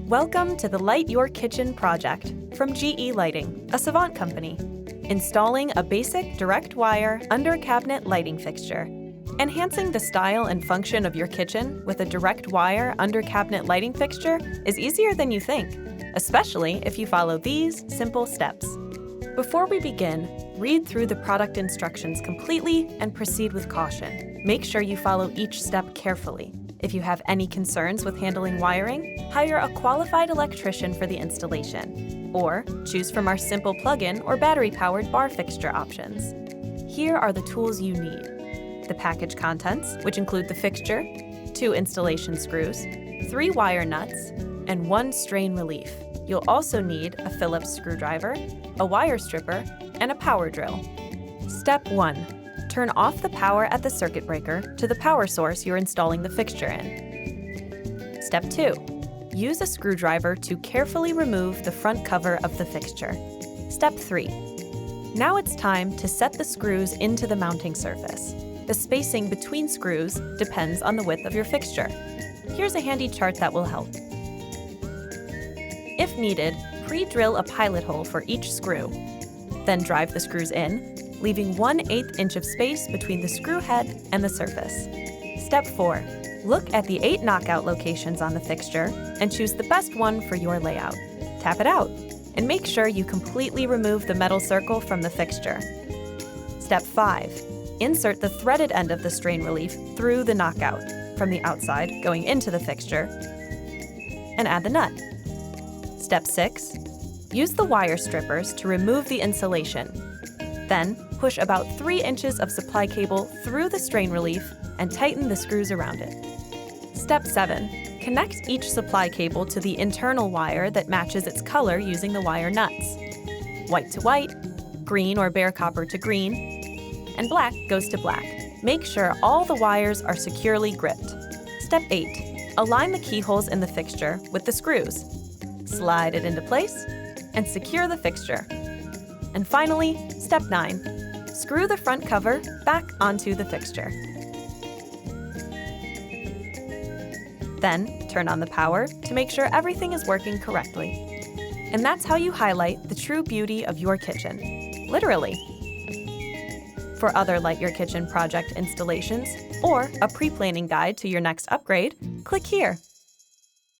Welcome to the Light Your Kitchen project from GE Lighting, a Savant company, installing a basic direct wire under-cabinet lighting fixture. Enhancing the style and function of your kitchen with a direct wire under-cabinet lighting fixture is easier than you think, especially if you follow these simple steps. Before we begin, read through the product instructions completely and proceed with caution. Make sure you follow each step carefully. If you have any concerns with handling wiring, hire a qualified electrician for the installation, or choose from our simple plug-in or battery-powered bar fixture options. Here are the tools you need: the package contents, which include the fixture, 2 installation screws, 3 wire nuts, and 1 strain relief. You'll also need a Phillips screwdriver, a wire stripper, and a power drill. Step 1. Turn off the power at the circuit breaker to the power source you're installing the fixture in. Step 2. Use a screwdriver to carefully remove the front cover of the fixture. Step 3. Now it's time to set the screws into the mounting surface. The spacing between screws depends on the width of your fixture. Here's a handy chart that will help. If needed, pre-drill a pilot hole for each screw. Then drive the screws in, leaving 1/8 inch of space between the screw head and the surface. Step 4. Look at the 8 knockout locations on the fixture and choose the best one for your layout. Tap it out, and make sure you completely remove the metal circle from the fixture. Step 5. Insert the threaded end of the strain relief through the knockout, from the outside going into the fixture, and add the nut. Step 6. Use the wire strippers to remove the insulation. Then, push about 3 inches of supply cable through the strain relief and tighten the screws around it. Step 7. Connect each supply cable to the internal wire that matches its color using the wire nuts. White to white, green or bare copper to green, and black goes to black. Make sure all the wires are securely gripped. Step 8. Align the keyholes in the fixture with the screws. Slide it into place and secure the fixture. And finally, Step 9. Screw the front cover back onto the fixture. Then, turn on the power to make sure everything is working correctly. And that's how you highlight the true beauty of your kitchen. Literally. For other Light Your Kitchen project installations, or a pre-planning guide to your next upgrade, click here.